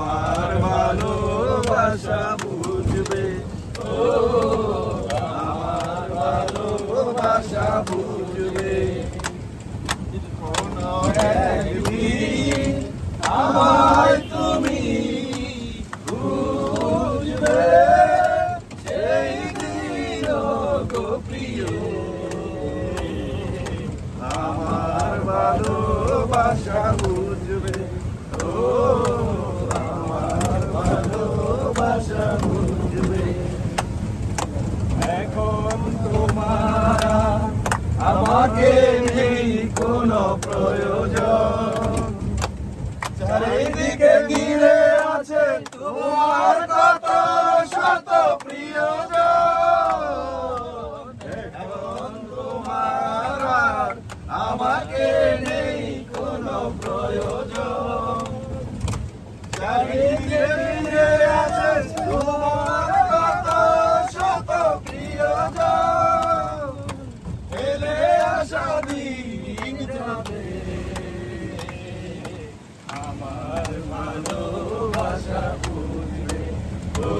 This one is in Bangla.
আমার ভালোবাসা বুঝবে, ও আমার ভালোবাসা বুঝবে। কোনো একদিন আমায় তুমি বুঝবে, সেই দিন গো প্রিয় আমার ভালোবাসা বুঝবে, ও আমার ভালোবাসা বুঝবে। এখন তোমার আমাকে নেই কোনো প্রয়োজন, চারিদিকে ঘিরে আছে তোমার কত শত প্রিয়জন। এখন তোমার আর আমাকে নেই কোনো প্রয়োজন, চারিদিকে ঘিরে আছে তোমার কত শত প্রিয়জন। ফেলে আসা দিন যাবে, আমার ভালোবাসা বুঝবে, ও